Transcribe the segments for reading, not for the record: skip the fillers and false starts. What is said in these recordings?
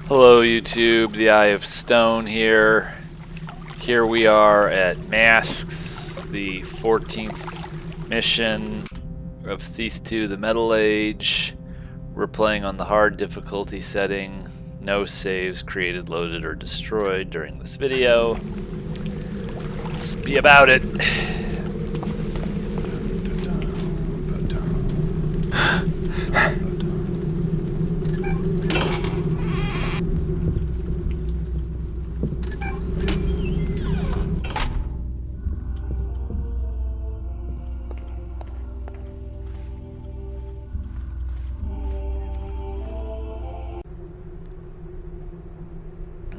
Hello YouTube, the Eye of Stone here. Here we are at Masks, the 14th mission of Thief 2, the Metal Age. We're playing on the hard difficulty setting. No saves created, loaded, or destroyed during this video. Let's be about it.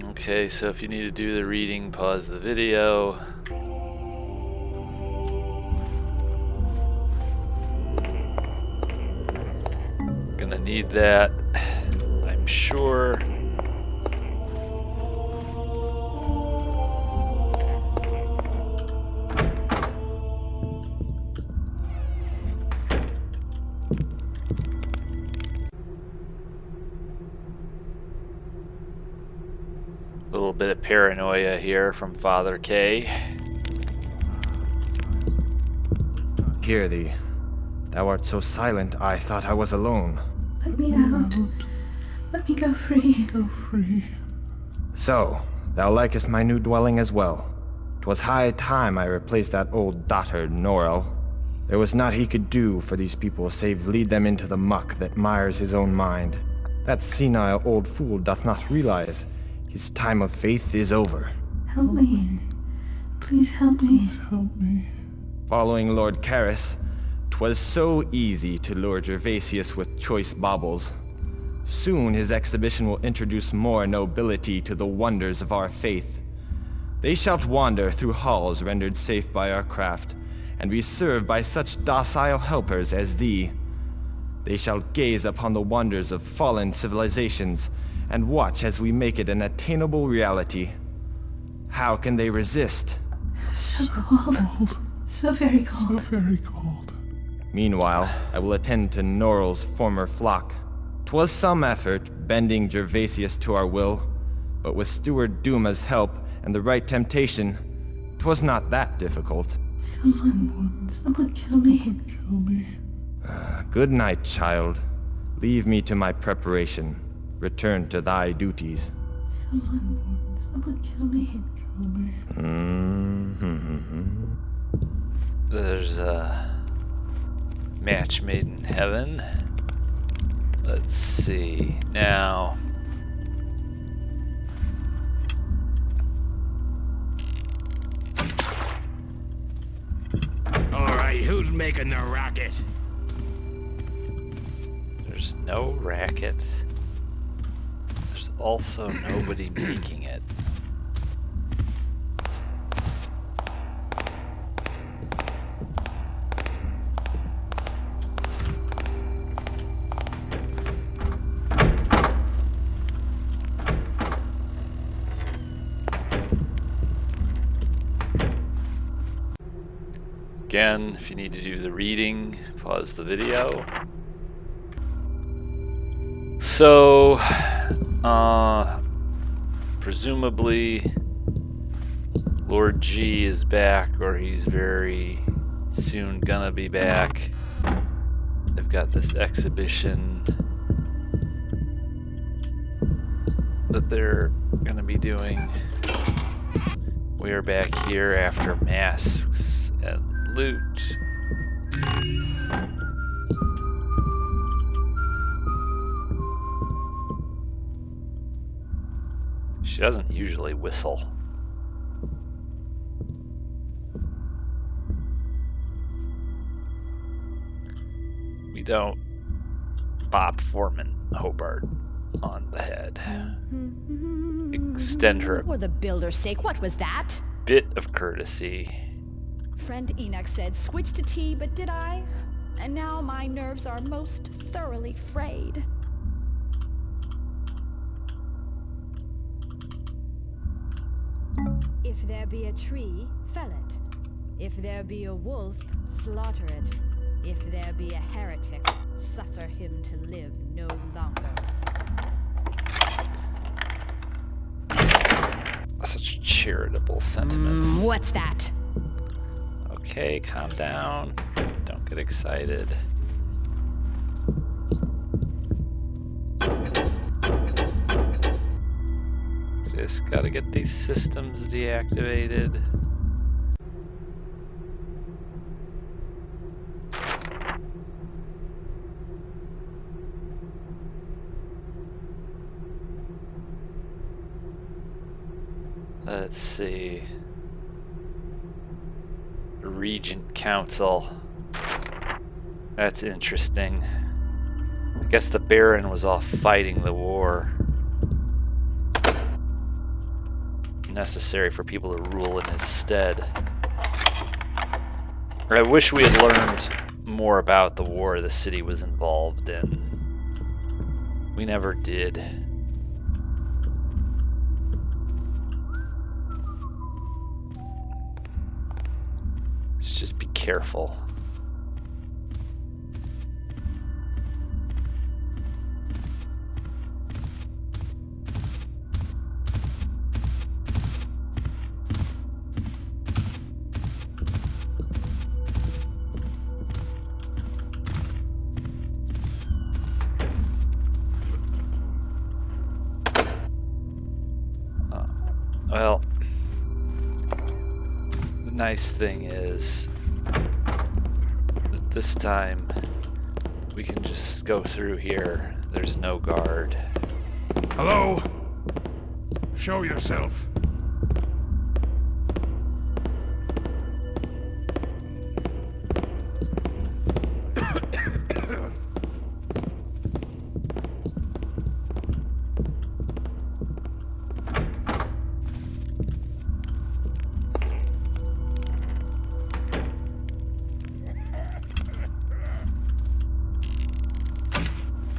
Okay, so if you need to do the reading, pause the video. Gonna need that, I'm sure. A little bit of paranoia here from Father K. Hear thee. Thou art so silent, I thought I was alone. Let me out. Let me go free. Go free. So, thou likest my new dwelling as well. 'Twas high time I replaced that old dotard, Norrell. There was naught he could do for these people save lead them into the muck that mires his own mind. That senile old fool doth not realize his time of faith is over. Help me. Please help me. Please help me. Following Lord Caris, 'twas so easy to lure Gervasius with choice baubles. Soon his exhibition will introduce more nobility to the wonders of our faith. They shall wander through halls rendered safe by our craft, and be served by such docile helpers as thee. They shall gaze upon the wonders of fallen civilizations, and watch as we make it an attainable reality. How can they resist? So cold. So very cold. So very cold. Meanwhile, I will attend to Norrell's former flock. 'Twas some effort, bending Gervasius to our will, but with Steward Duma's help and the right temptation, 'twas not that difficult. Someone kill me. Kill me. Good night, child. Leave me to my preparation. Return to thy duties. Someone kill me. Kill me. There's a match made in heaven. Let's see. Now, Alright, who's making the racket? there's no racket. There's also nobody making it. Again, if you need to do the reading, pause the video. So, presumably Lord G is back, or he's very soon gonna be back. They've got this exhibition that they're gonna be doing. We are back here after Masks and loot. She doesn't usually whistle. We don't bop Foreman Hobart on the head. Extend her For the builder's sake, what was that? bit of courtesy. Friend Enoch said switch to tea, but did I? And now my nerves are most thoroughly frayed. If there be a tree, fell it. If there be a wolf, slaughter it. If there be a heretic, suffer him to live no longer. Such charitable sentiments. What's that? Okay, calm down. Don't get excited. Just gotta get these systems deactivated. Let's see. Regent Council. That's interesting. I guess the Baron was off fighting the war. Necessary for people to rule in his stead. I wish we had learned more about the war the city was involved in. We never did. Let's just be careful. Well, the nice thing is that this time we can just go through here. There's no guard. Hello? Show yourself.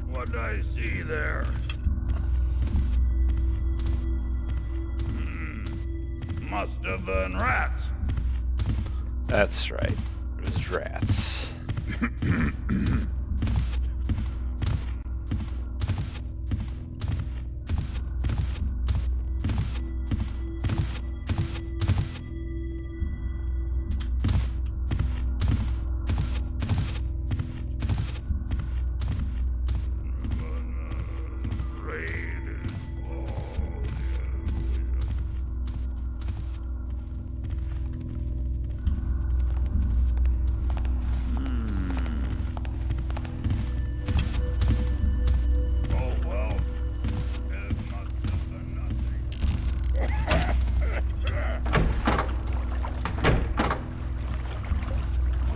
What do I see there? Must have been rats. That's right. It was rats.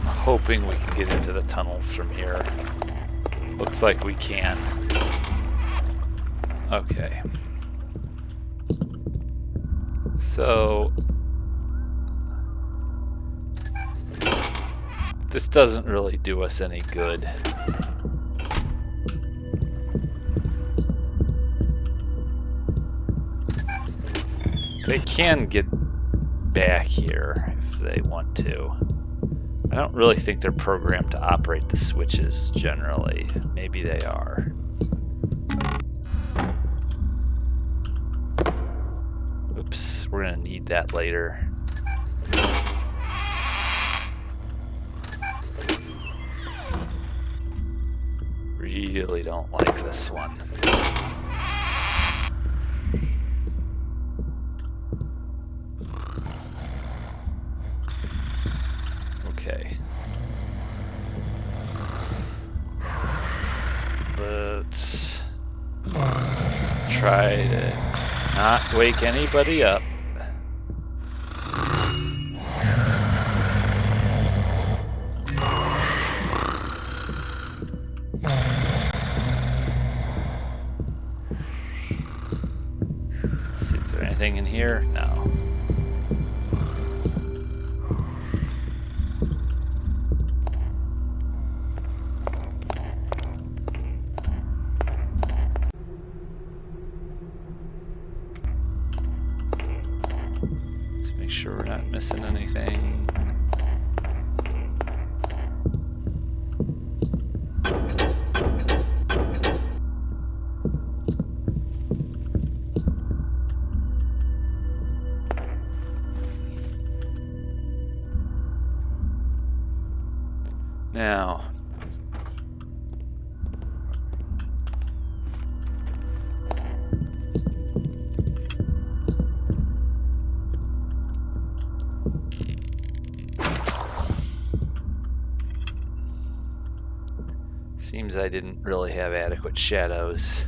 Hoping we can get into the tunnels from here. Looks like we can. Okay. So this doesn't really do us any good. They can get back here if they want to. I don't really think they're programmed to operate the switches generally. Maybe they are. Oops, we're gonna need that later. Really don't like this one. Okay. Let's try to not wake anybody up. Let's see, is there anything in here? No. Sure we're not missing anything. Now, seems I didn't really have adequate shadows.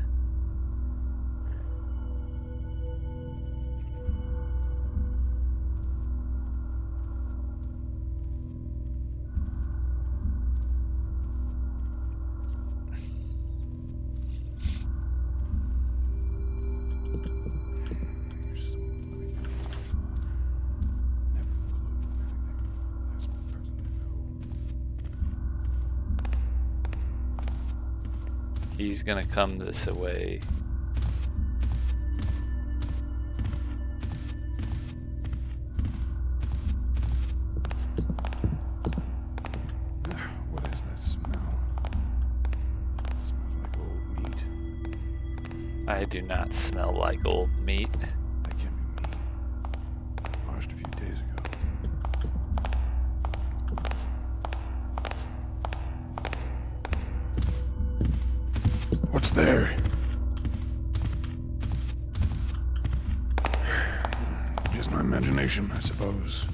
He's gonna come this way. What is that smell? It smells like old meat. I do not smell like old meat. That can't be me. Washed a few days ago. What's there? Just my imagination, I suppose.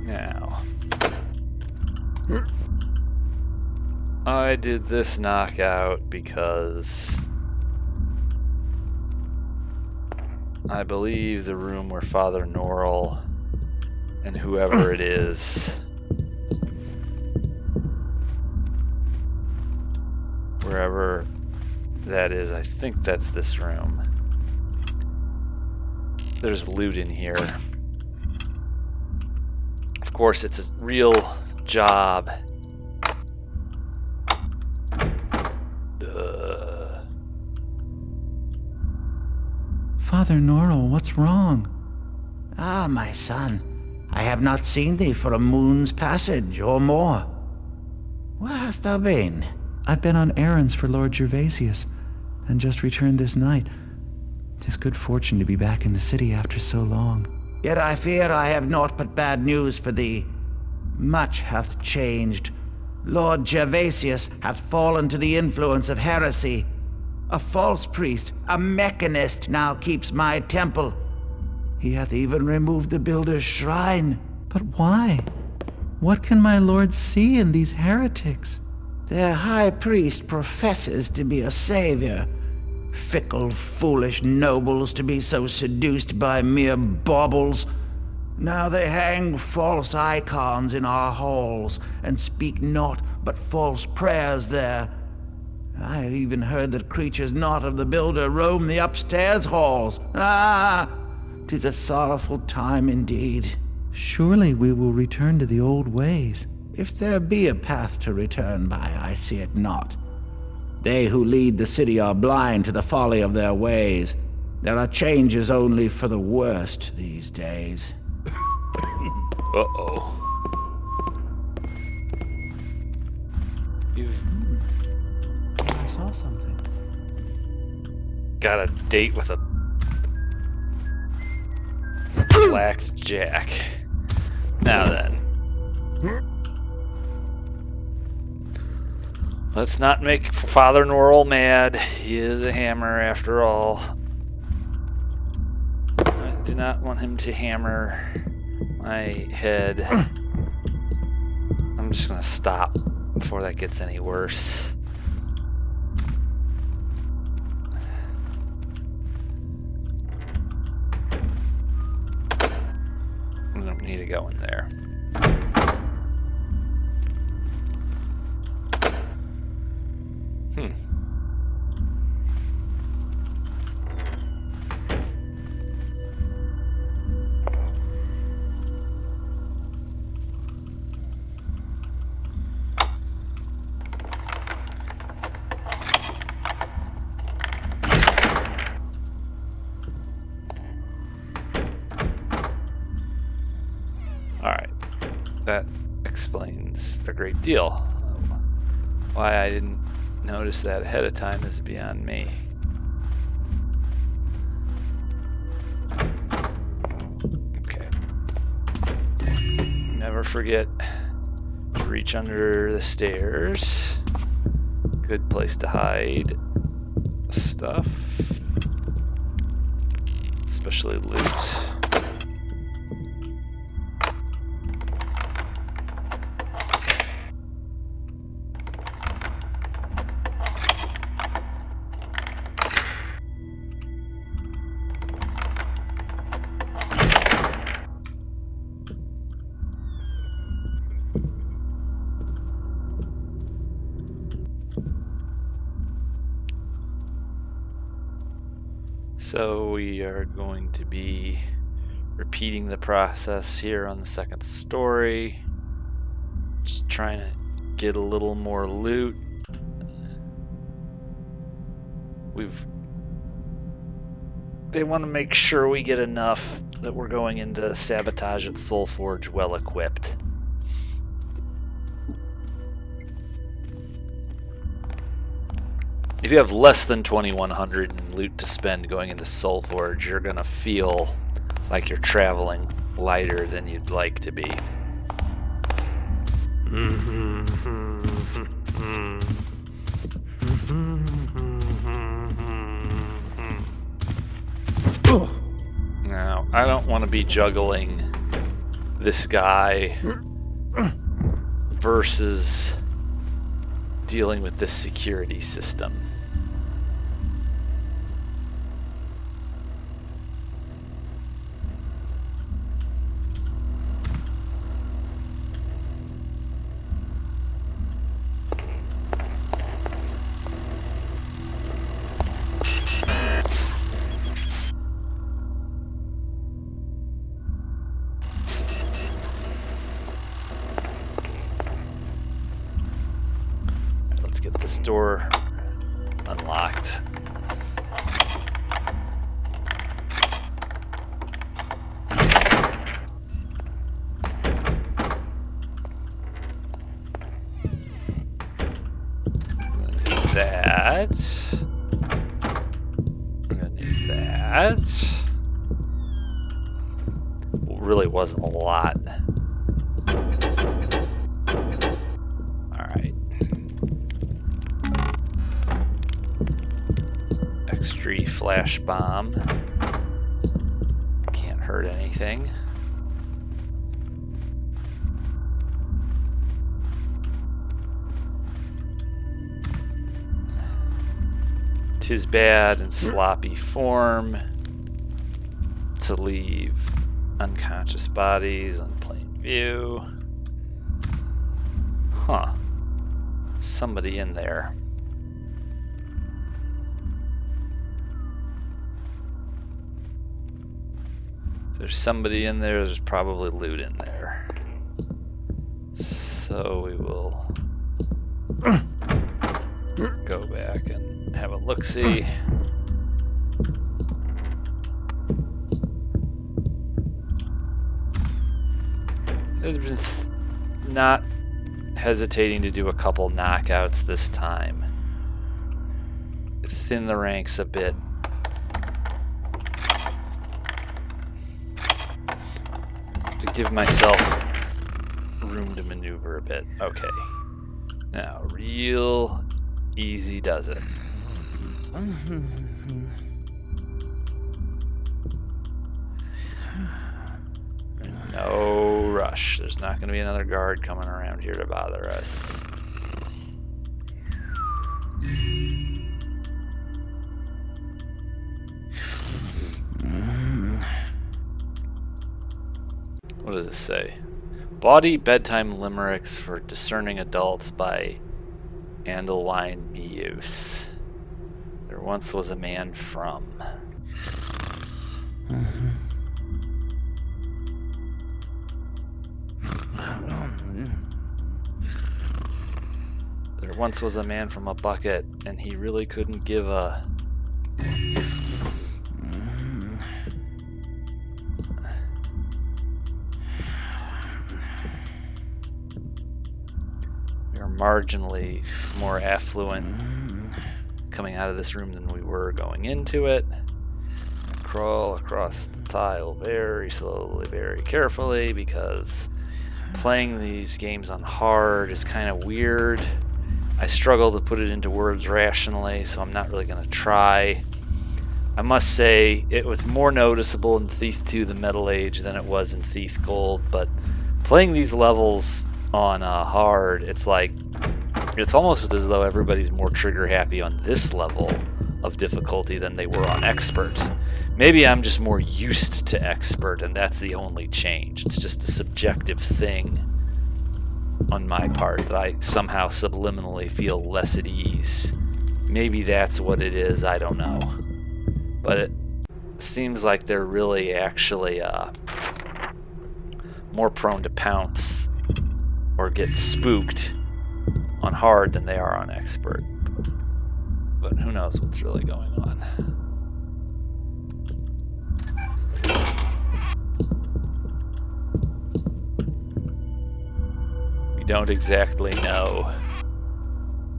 Now, I did this knockout because I believe the room where Father Norrell and whoever it is, wherever that is, I think that's this room. There's loot in here. Of course, it's a real job. Father Norrell, what's wrong? Ah, my son, I have not seen thee for a moon's passage or more. Where hast thou been? I've been on errands for Lord Gervasius, and just returned this night. 'Tis good fortune to be back in the city after so long. Yet I fear I have naught but bad news for thee. Much hath changed. Lord Gervasius hath fallen to the influence of heresy. A false priest, a mechanist, now keeps my temple. He hath even removed the builder's shrine. But why? What can my lord see in these heretics? Their high priest professes to be a savior. Fickle, foolish nobles to be so seduced by mere baubles. Now they hang false icons in our halls, and speak naught but false prayers there. I have even heard that creatures not of the builder roam the upstairs halls. Ah! 'Tis a sorrowful time indeed. Surely we will return to the old ways. If there be a path to return by, I see it not. They who lead the city are blind to the folly of their ways. There are changes only for the worst these days. Uh-oh. You've I saw something. got a date with a blacked jack. Now then. Let's not make Father Norrell mad. He is a hammer after all. I do not want him to hammer my head. I'm just gonna stop before that gets any worse. I don't need to go in there. Alright, that explains a great deal. Why I didn't notice that ahead of time is beyond me. Never forget to reach under the stairs. Good place to hide stuff, especially loot. So we are going to be repeating the process here on the second story. Just trying to get a little more loot. They want to make sure we get enough that we're going into Sabotage at Soulforge well equipped. If you have less than 2,100 in loot to spend going into Soulforge, you're gonna feel like you're traveling lighter than you'd like to be. Now, I don't want to be juggling this guy versus dealing with this security system. Get this door unlocked. That. We're gonna need that. Well, really wasn't a lot. X3 flash bomb. Can't hurt anything. Tis bad and sloppy form to leave unconscious bodies in plain view. Huh. Somebody in there. There's somebody in there, there's probably loot in there. So we will go back and have a look-see. There's been not hesitating to do a couple knockouts this time. Thin the ranks a bit. Give myself room to maneuver a bit. Okay. Now, real easy does it. No rush. There's not going to be another guard coming around here to bother us. What does it say? Bawdy bedtime limericks for discerning adults by Andalwine Muse. There once was a man from. There once was a man from a bucket, and he really couldn't give a... marginally more affluent coming out of this room than we were going into it. Crawl across the tile very slowly, very carefully, because Playing these games on hard is kind of weird. I struggle to put it into words rationally, so I'm not really going to try. I must say it was more noticeable in Thief 2 the Metal Age than it was in Thief Gold, but playing these levels on hard, it's almost as though everybody's more trigger happy on this level of difficulty than they were on expert. Maybe I'm just more used to expert and that's the only change. It's just a subjective thing on my part that I somehow subliminally feel less at ease. Maybe that's what it is, I don't know. But it seems like they're really actually more prone to pounce or get spooked on hard than they are on expert. But who knows what's really going on. We don't exactly know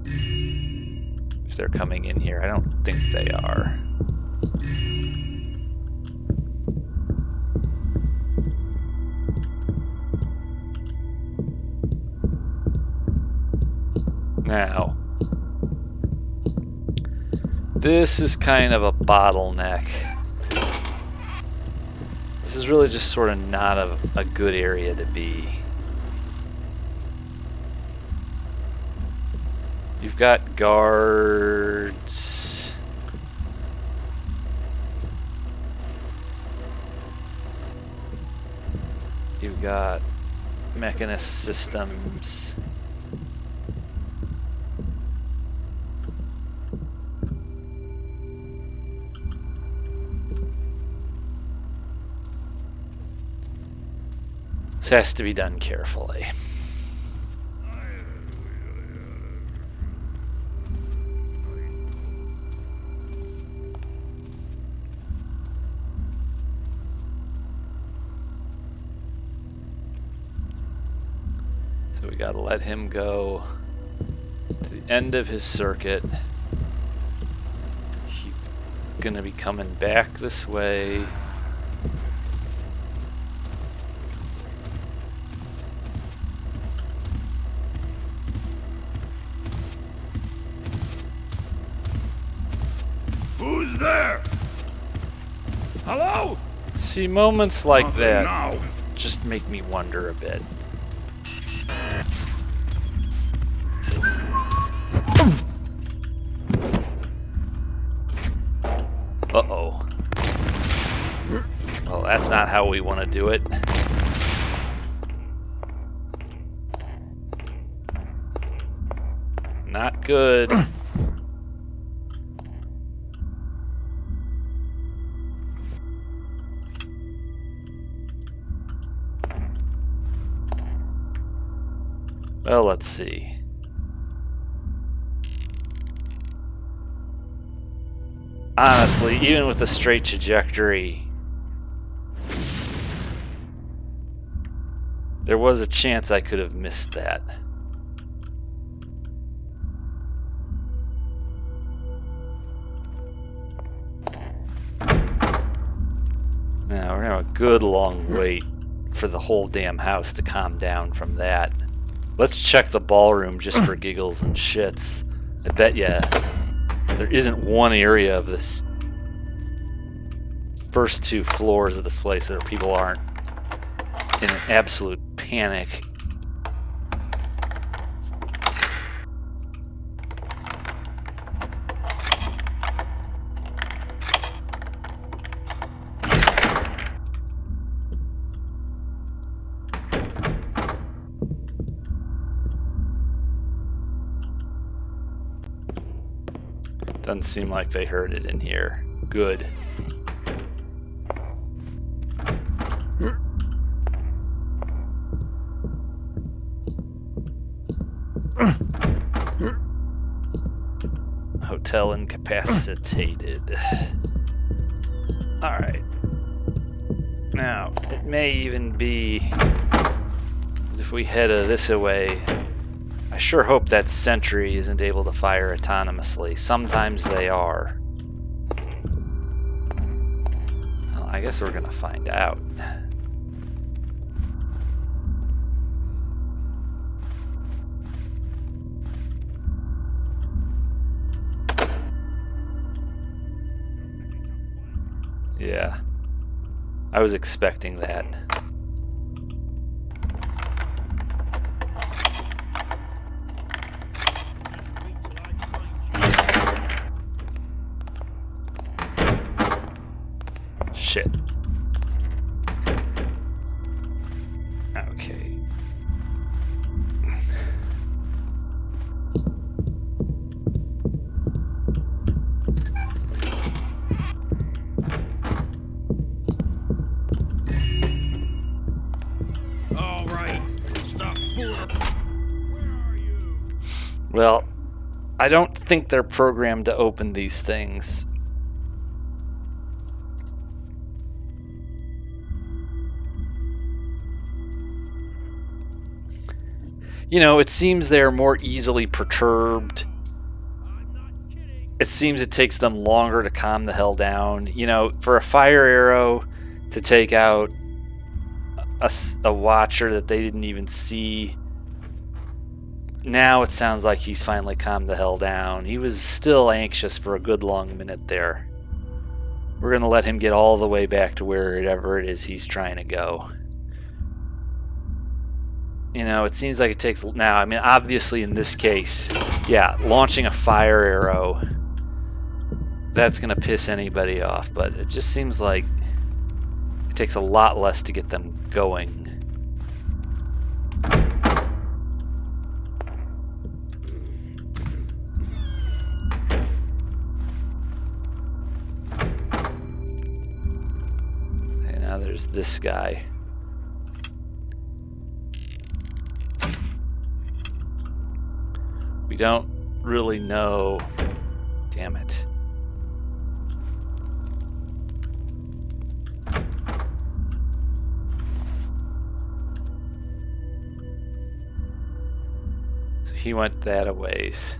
if they're coming in here. I don't think they are. Now, this is kind of a bottleneck. This is really just sort of not a good area to be. You've got guards. You've got mechanist systems. This has to be done carefully. So we gotta let him go to the end of his circuit. He's gonna be coming back this way. Who's there? Hello? See, moments like Nothing that now. just make me wonder a bit. Uh-oh. Well, that's not how we want to do it. Not good. Well, let's see. Honestly, even with a straight trajectory, there was a chance I could have missed that. Now, we're gonna have a good long wait for the whole damn house to calm down from that. Let's check the ballroom just for giggles and shits. I bet ya there isn't one area of this first two floors of this place that people aren't in an absolute panic. Doesn't seem like they heard it in here. Good. Hotel incapacitated. Alright. Now, it may even be if we head this away. I sure hope that sentry isn't able to fire autonomously. Sometimes they are. Well, I guess we're gonna find out. Yeah. I was expecting that. Shit. Okay. All right. Stop fooling. Where are you? Well, I don't think they're programmed to open these things. You know, it seems they're more easily perturbed. It seems it takes them longer to calm the hell down. You know, for a fire arrow to take out a watcher that they didn't even see. Now it sounds like he's finally calmed the hell down. He was still anxious for a good long minute there. We're going to let him get all the way back to wherever it is he's trying to go. You know, it seems like it takes... Now, I mean, obviously in this case, yeah, launching a fire arrow, that's going to piss anybody off. But it just seems like it takes a lot less to get them going. Okay, now there's this guy. We don't really know. Damn it. So he went that a ways.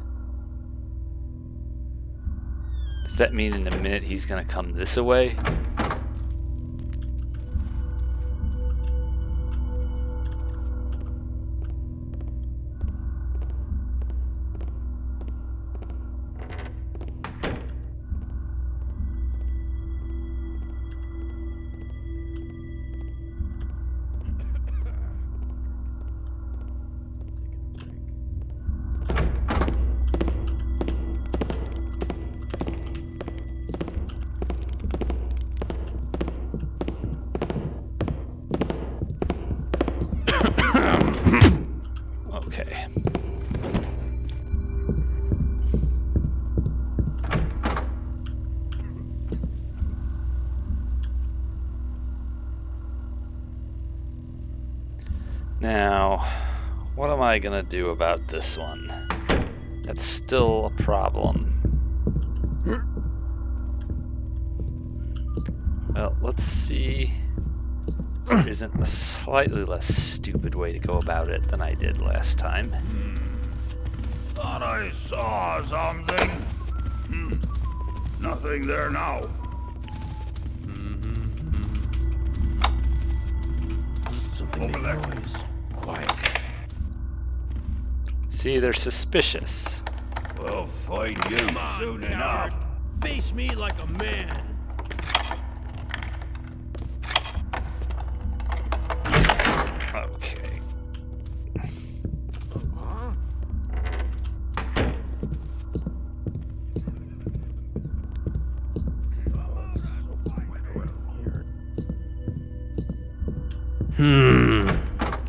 Does that mean in a minute he's gonna come this way? Okay. Now, what am I gonna do about this one? That's still a problem. Well, let's see if there isn't a slightly less stupid way to go about it than I did last time. Thought I saw something. Nothing there now. Something over there. Noise. Quiet. See, they're suspicious. We'll find you soon enough. Face me like a man. Okay.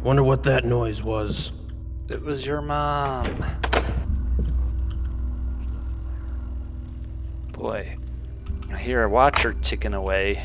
Wonder what that noise was. It was your mom. Boy, I hear a watcher ticking away.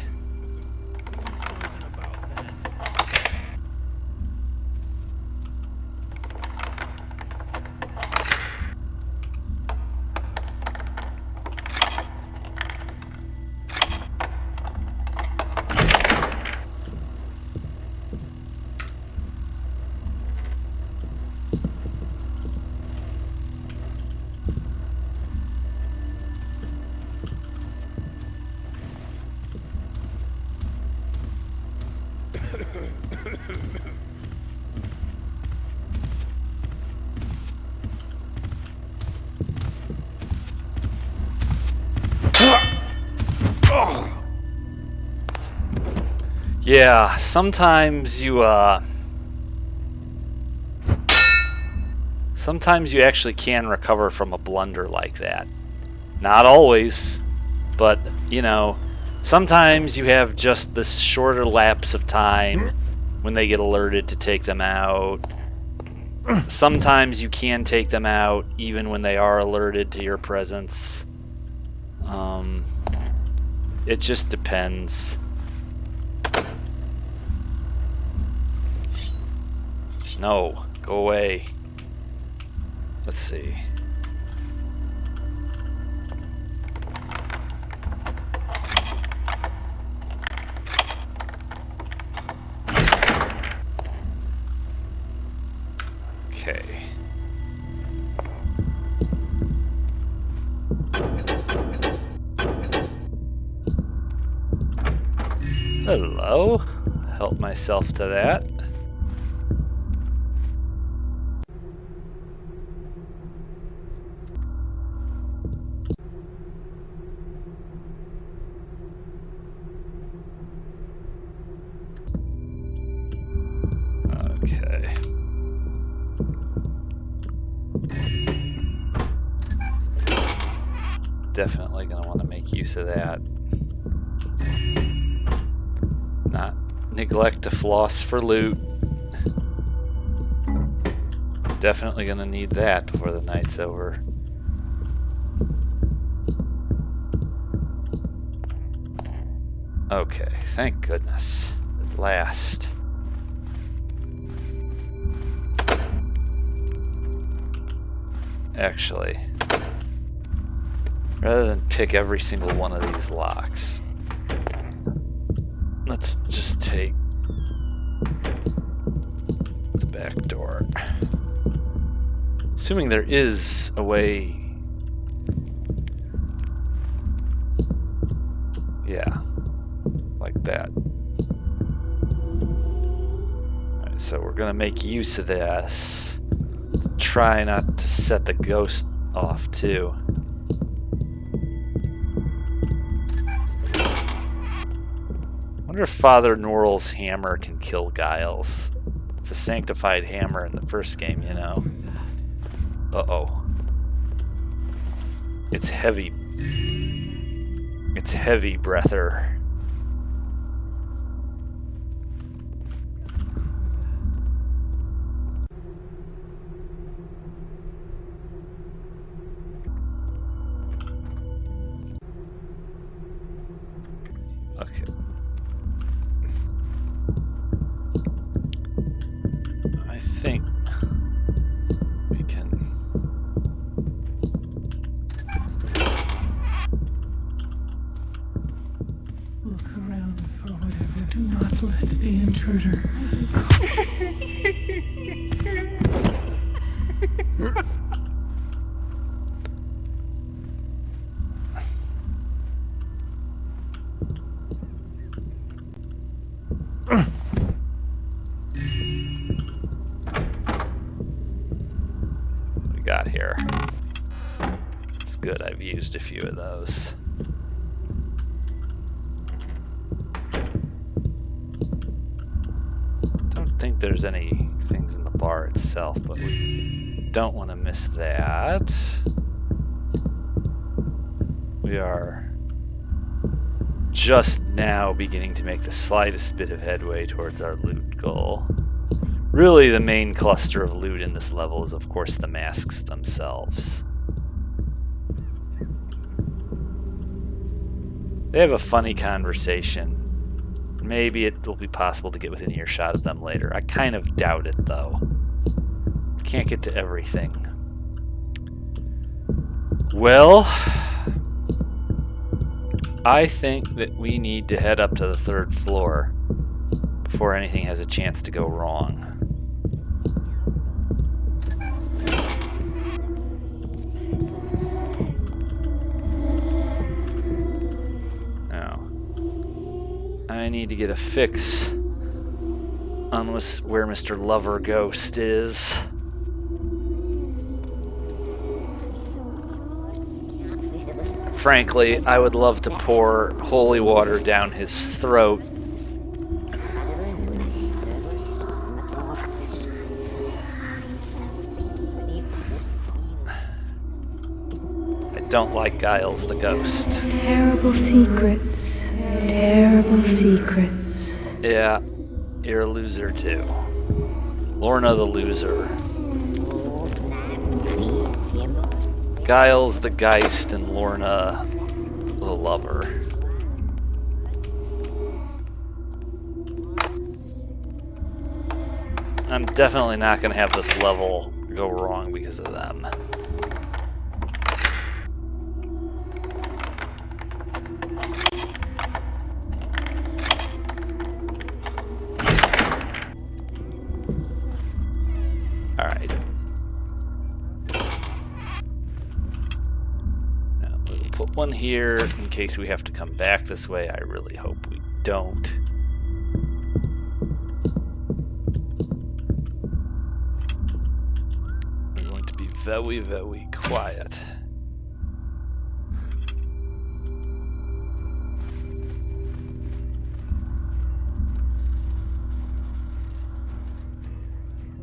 Yeah, sometimes you actually can recover from a blunder like that. Not always, but you know, sometimes you have just this shorter lapse of time when they get alerted to take them out. Sometimes you can take them out even when they are alerted to your presence. It just depends. No, go away. Let's see. Okay. Hello. Help myself to that. Okay. Definitely going to want to make use of that. Not neglect to floss for loot. Definitely going to need that before the night's over. Okay, thank goodness. At last. Actually, rather than pick every single one of these locks, let's just take the back door. Assuming there is a way. Yeah, like that. Alright, so we're gonna make use of this. Try not to set the ghost off too. Wonder if Father Norrell's hammer can kill Giles. It's a sanctified hammer in the first game, you know. Uh-oh. It's heavy. It's heavy breather. Okay. I think we can. Look around for whatever. Do not let the intruder. Got here. It's good, I've used a few of those. Don't think there's any things in the bar itself, but we don't want to miss that. We are just now beginning to make the slightest bit of headway towards our loot goal. Really, the main cluster of loot in this level is, of course, the masks themselves. They have a funny conversation. Maybe it will be possible to get within earshot of them later. I kind of doubt it, though. Can't get to everything. Well, I think that we need to head up to the 3rd floor before anything has a chance to go wrong. I need to get a fix on where Mr. Lover Ghost is. Frankly, I would love to pour holy water down his throat don't like Giles the ghost. Terrible secrets. Terrible secrets. Yeah, you're a loser too. Lorna the loser. Giles the Geist and Lorna the lover. I'm definitely not going to have this level go wrong because of them. Alright. Now we'll put one here in case we have to come back this way. I really hope we don't. Very, very quiet.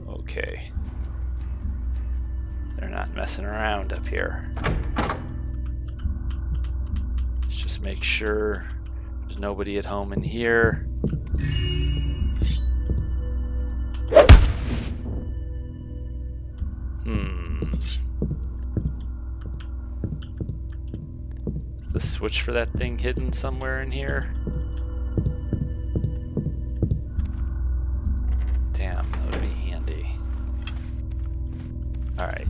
Okay. They're not messing around up here. Let's just make sure there's nobody at home in here. The switch for that thing hidden somewhere in here? Damn, that would be handy. Alright.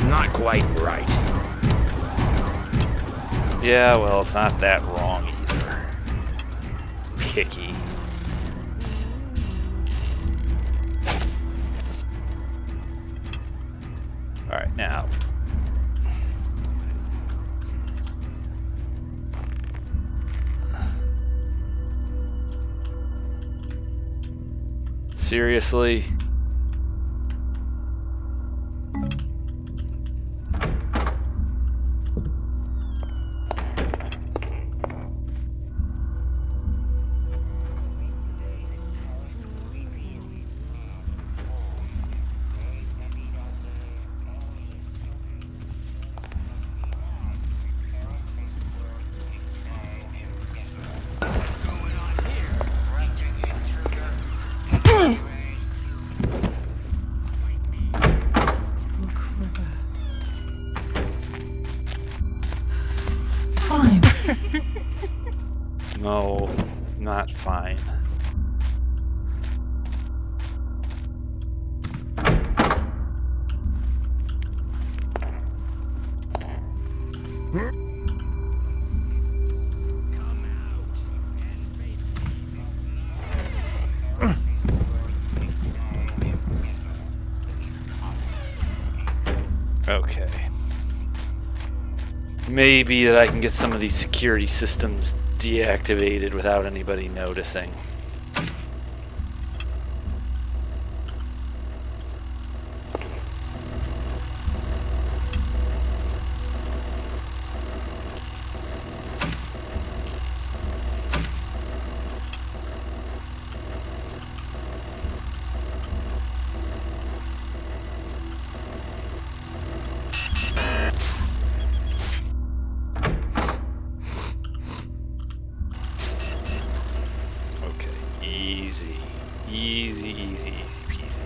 Not quite right. Yeah, well, it's not that wrong either. Picky. Alright, now. Seriously? No, not fine. Okay. Maybe that I can get some of these security systems deactivated without anybody noticing. Easy peasy.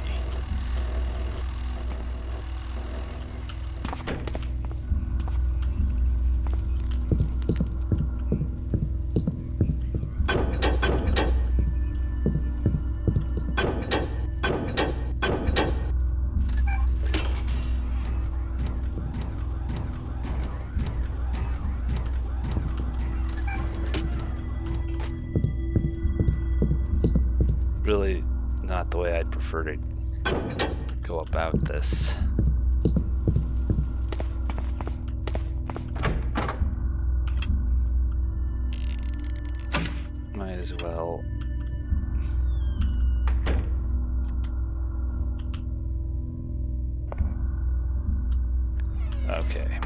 Really not the way I'd prefer to go about this. Might as well. Okay.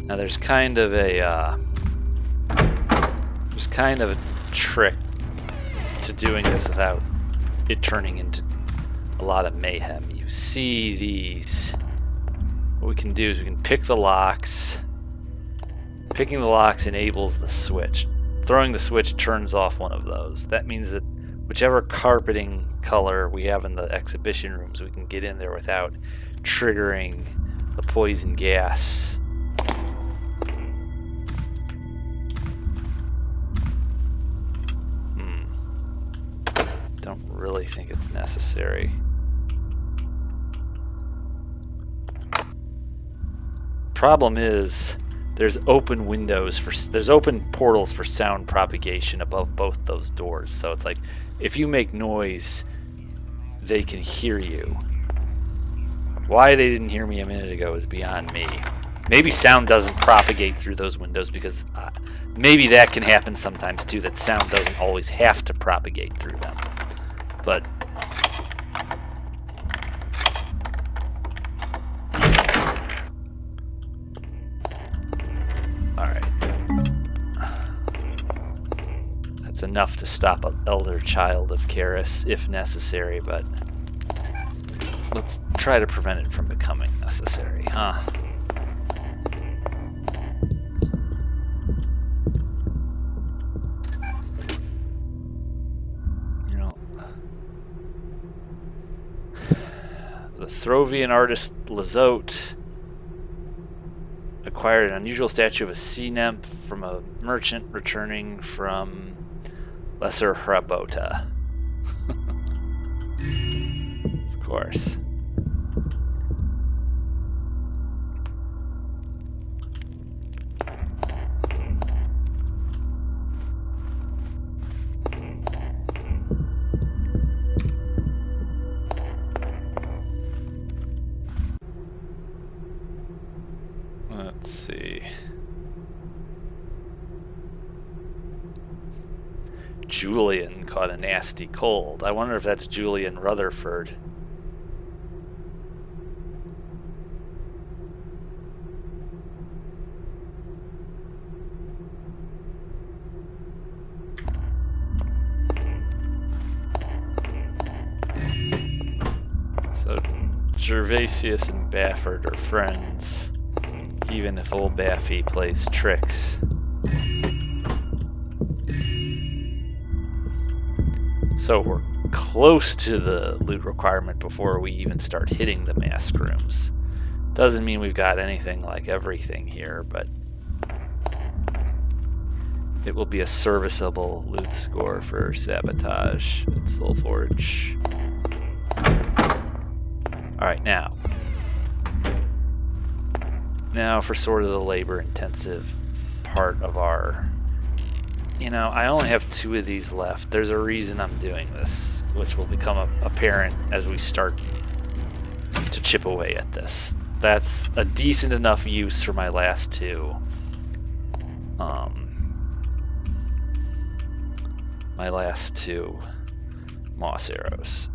Now there's kind of a trick to doing this without it turning into a lot of mayhem. You see these. What we can do is we can pick the locks. Picking the locks enables the switch. Throwing the switch turns off one of those. That means that whichever carpeting color we have in the exhibition rooms, we can get in there without triggering the poison gas. Don't really think it's necessary. Problem is, there's open portals for sound propagation above both those doors. So it's like, if you make noise, they can hear you. Why they didn't hear me a minute ago is beyond me. Maybe sound doesn't propagate through those windows because maybe that can happen sometimes too, that sound doesn't always have to propagate through them. But alright. That's enough to stop an elder child of Karis if necessary, but let's try to prevent it from becoming necessary, huh? The Throvian artist Lizotte acquired an unusual statue of a sea nymph from a merchant returning from Lesser Hrabota. Of course. Let's see. Julian caught a nasty cold. I wonder if that's Julian Rutherford. So Gervasius and Bafford are friends, even if old Baffy plays tricks. So we're close to the loot requirement before we even start hitting the mask rooms. Doesn't mean we've got anything like everything here, but it will be a serviceable loot score for Sabotage at Soulforge. Alright, now for sort of the labor-intensive part of our... You know, I only have 2 of these left. There's a reason I'm doing this, which will become apparent as we start to chip away at this. That's a decent enough use for my last 2. My last 2 moss arrows.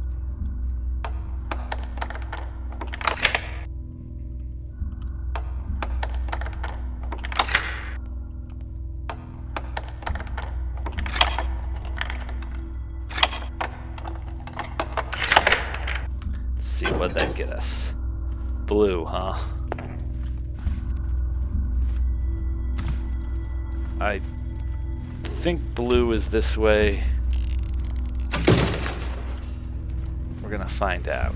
Let's see what that get us. Blue, huh? I think blue is this way. We're gonna find out.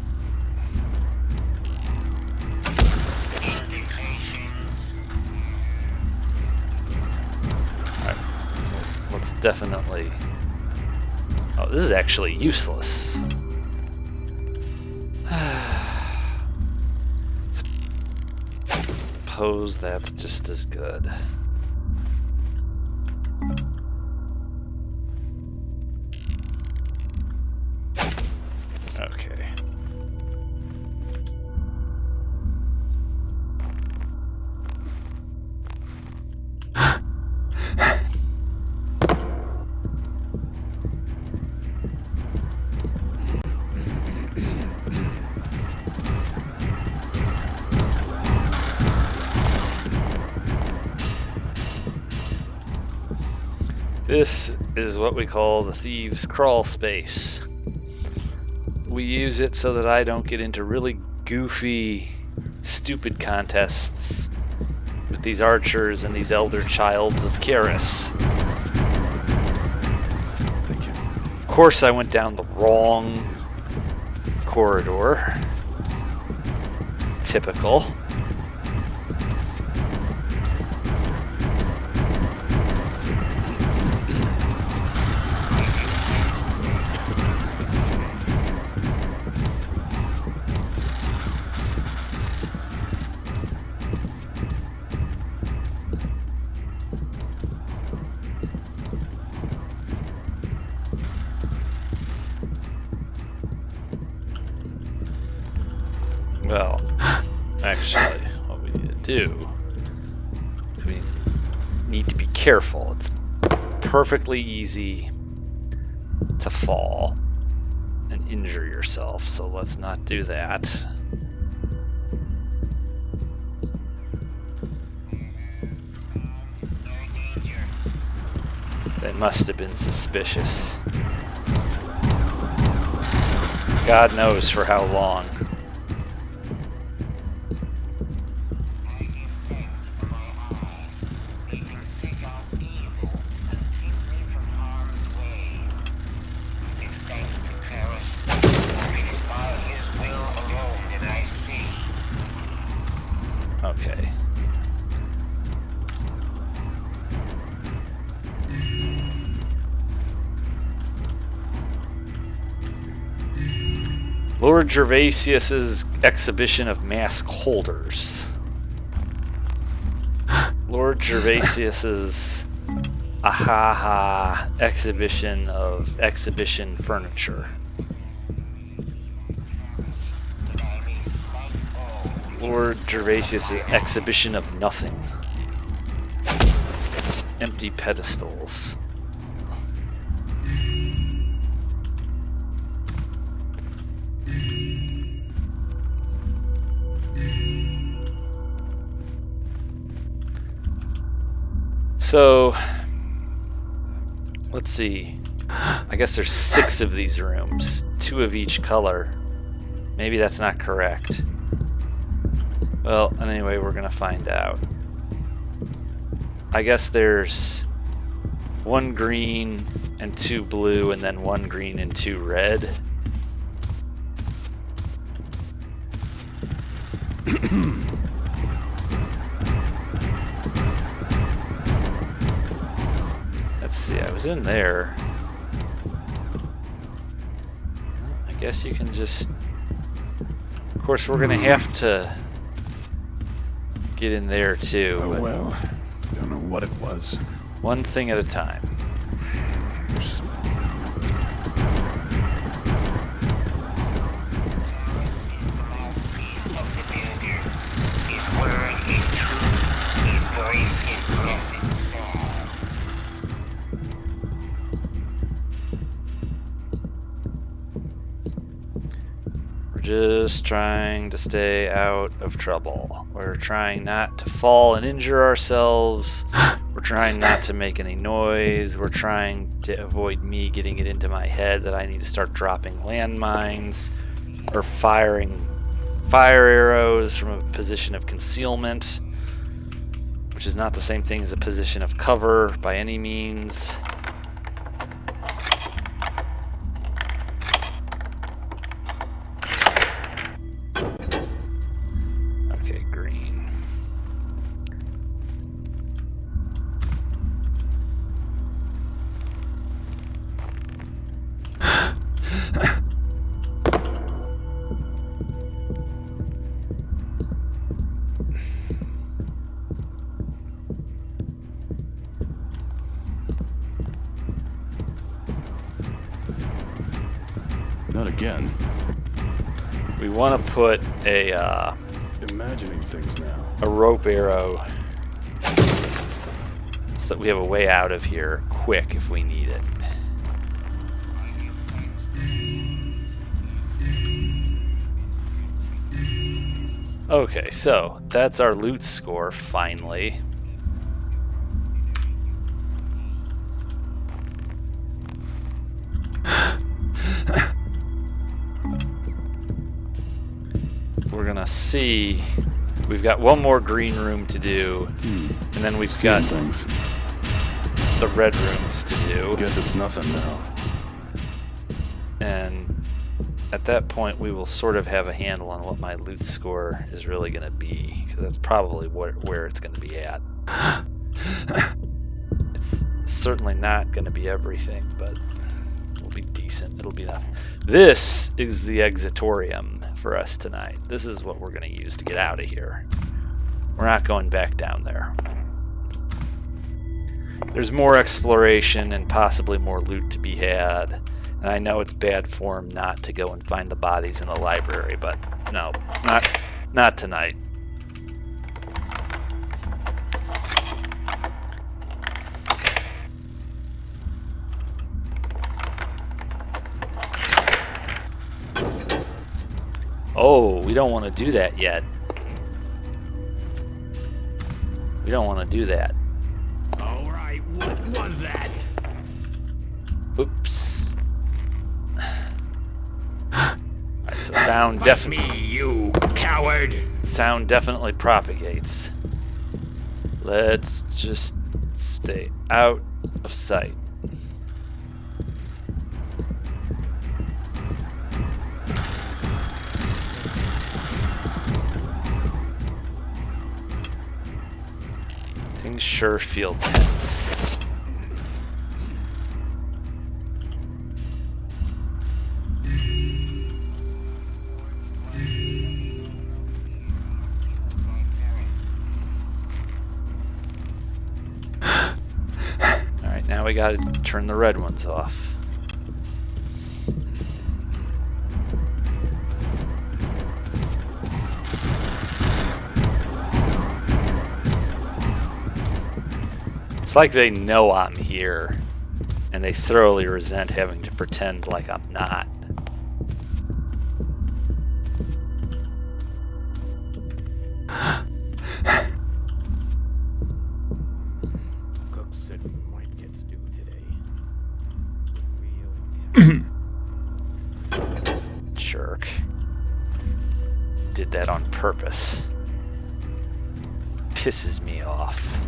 Alright. Let's definitely... Oh, this is actually useless. Suppose that's just as good. Okay. This is what we call the Thieves' Crawl Space. We use it so that I don't get into really goofy, stupid contests with these archers and these elder childs of Karis. Of course, I went down the wrong corridor. Typical. Well, actually, what we need to do is we need to be careful. It's perfectly easy to fall and injure yourself, so let's not do that. They must have been suspicious. God knows for how long. Okay. Lord Gervasius's exhibition of mask holders. Lord Gervasius's ahaha exhibition of exhibition furniture. Lord Gervasius's exhibition of nothing. Empty pedestals. So, let's see. I guess there's 6 of these rooms, 2 of each color. Maybe that's not correct. Well, anyway, we're gonna find out. I guess there's 1 green and 2 blue, and then 1 green and 2 red. Let's see, I was in there. I guess you can just... Of course, we're gonna have to get in there too. Oh well, don't know what it was. One thing at a time. Just trying to stay out of trouble. We're trying not to fall and injure ourselves. We're trying not to make any noise. We're trying to avoid me getting it into my head that I need to start dropping landmines or firing fire arrows from a position of concealment, which is not the same thing as a position of cover by any means. Not again. We want to put a Imagining things now. a rope arrow so that we have a way out of here quick if we need it. Okay, so that's our loot score finally. we're gonna see. We've got one more green room to do, and then we've got things. the red rooms to do. Guess it's nothing now. And at that point, we will sort of have a handle on what my loot score is really going to be, because that's probably where it's going to be at. It's certainly not going to be everything, but it'll be decent. It'll be enough. This is the exitorium for us tonight. This is what we're going to use to get out of here. We're not going back down there. There's more exploration and possibly more loot to be had. And I know it's bad form not to go and find the bodies in the library, but no, not tonight. Oh, we don't want to do that yet. We don't want to do that. All right, what was that? Oops. Alright, so sound definitely. You coward! Sound definitely propagates. Let's just stay out of sight. Things sure feel tense. Alright, now we gotta turn the red ones off. It's like they know I'm here, and they thoroughly resent having to pretend like I'm not. Cook said we might get stew today. Jerk. Did that on purpose. Pisses me off.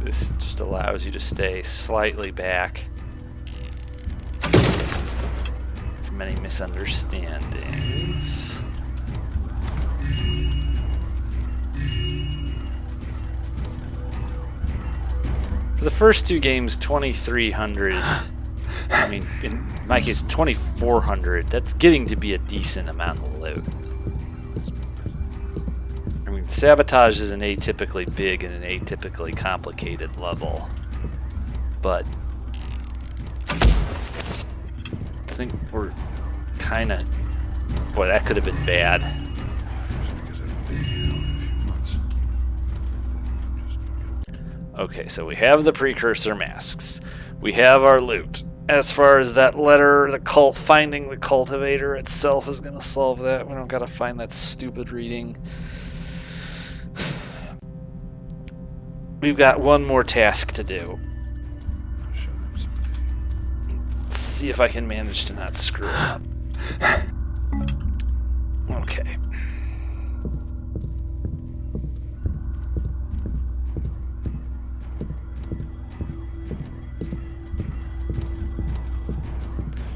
This just allows you to stay slightly back from any misunderstandings. For the first two games, 2,300. I mean, in my case, 2,400. That's getting to be a decent amount of loot. I mean, sabotage is an atypically big and an atypically complicated level, but I think we're kind of... Boy, that could have been bad. Okay, so we have the precursor masks. We have our loot. As far as that letter, finding the cultivator itself is going to solve that. We don't got to find that stupid reading. We've got one more task to do. Let's see if I can manage to not screw it up. Okay.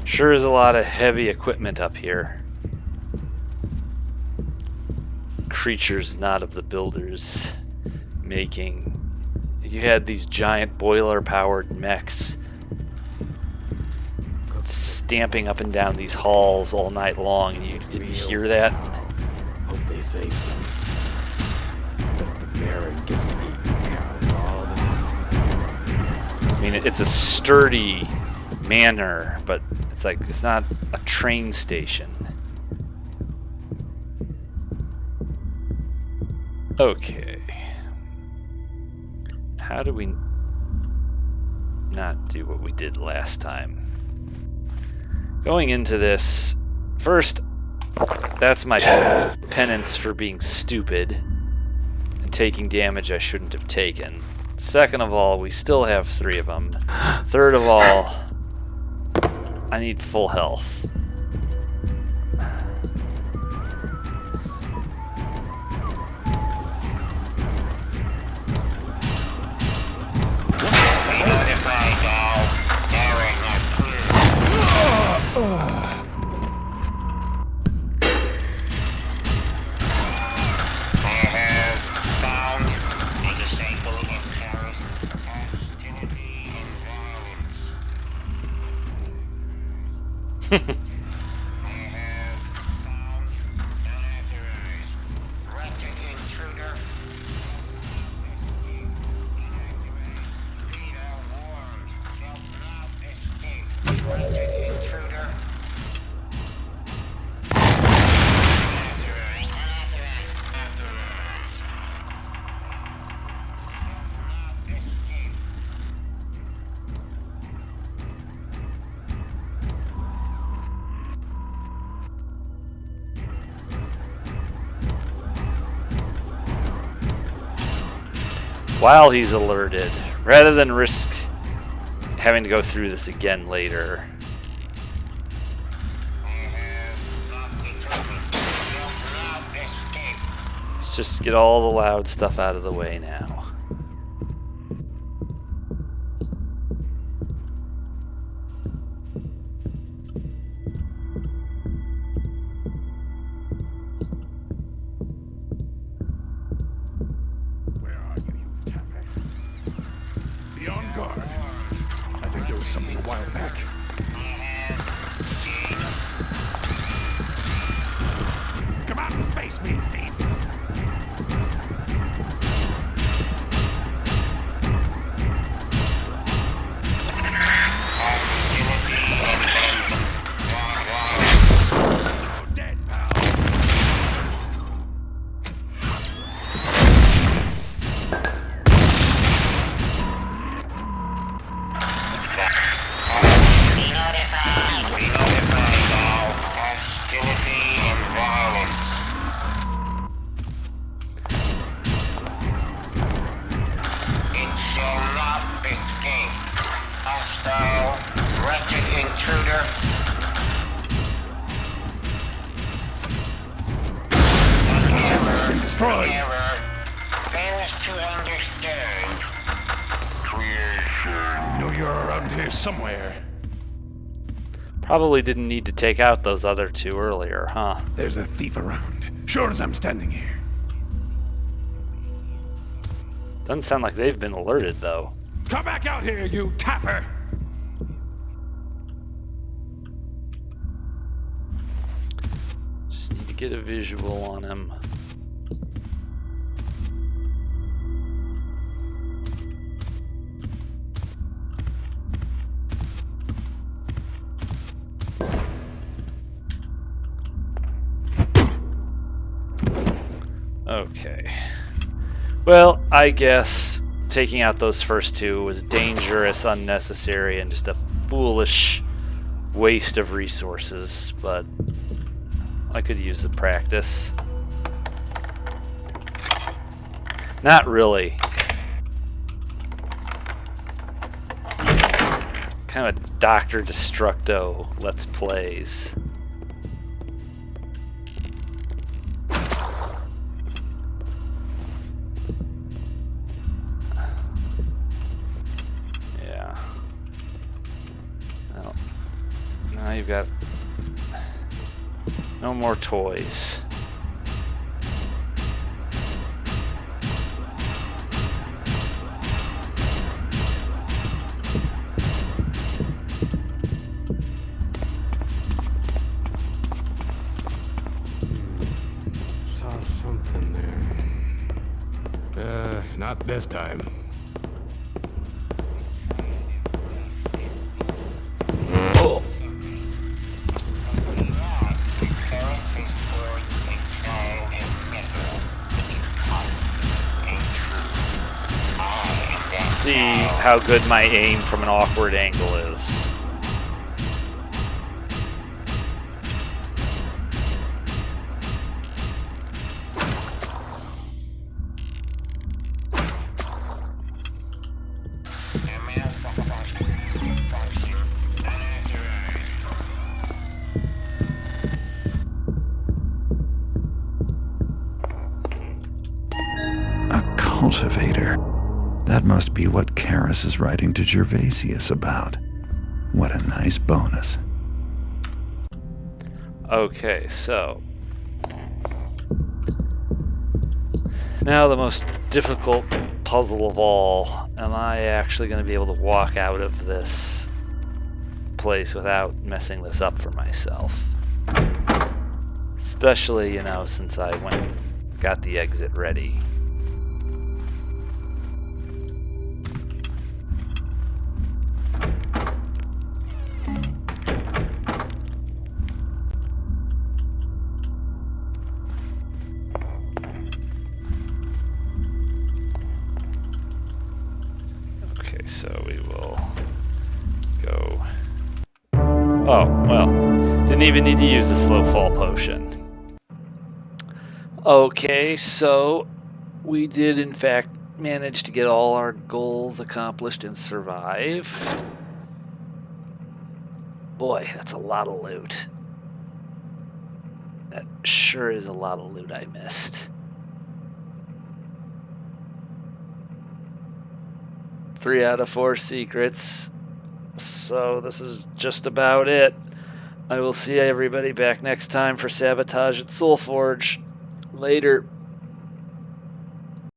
Sure is a lot of heavy equipment up here. Creatures not of the builders making. You had these giant boiler-powered mechs stamping up and down these halls all night long, and you didn't hear that? Hope they say that the Baron gets to eat cows all the time. I mean, it's a sturdy manor, but it's like, it's not a train station. Okay. How do we not do what we did last time? Going into this, first, that's my penance for being stupid and taking damage I shouldn't have taken. Second of all, we still have 3 of them. Third of all, I need full health. While he's alerted, rather than risk having to go through this again later. Let's just get all the loud stuff out of the way now. Something a while back. Come out and face me, thief! Dead, pal. Somewhere. Probably didn't need to take out those other 2 earlier, huh? There's a thief around, sure as I'm standing here. Doesn't sound like they've been alerted, though. Come back out here, you tapper! Just need to get a visual on him. Okay. Well, I guess taking out those first 2 was dangerous, unnecessary, and just a foolish waste of resources, but I could use the practice. Not really. Kind of Dr. Destructo Let's Plays. Now you've got no more toys. Saw something there. Not this time. Paris is going to try and meddle with his constant how good my aim from an awkward angle is. A cultivator. That must be what Karis is writing to Gervasius about. What a nice bonus. Okay, so now the most difficult puzzle of all. Am I actually going to be able to walk out of this place without messing this up for myself? Especially, you know, since I went and got the exit ready. Okay, so we will go. Oh, well, didn't even need to use the slow fall potion. Okay, so we did in fact manage to get all our goals accomplished and survive. Boy, that's a lot of loot. That sure is a lot of loot I missed. 3 out of 4 secrets. So this is just about it. I will see everybody back next time for Sabotage at Soulforge. Later.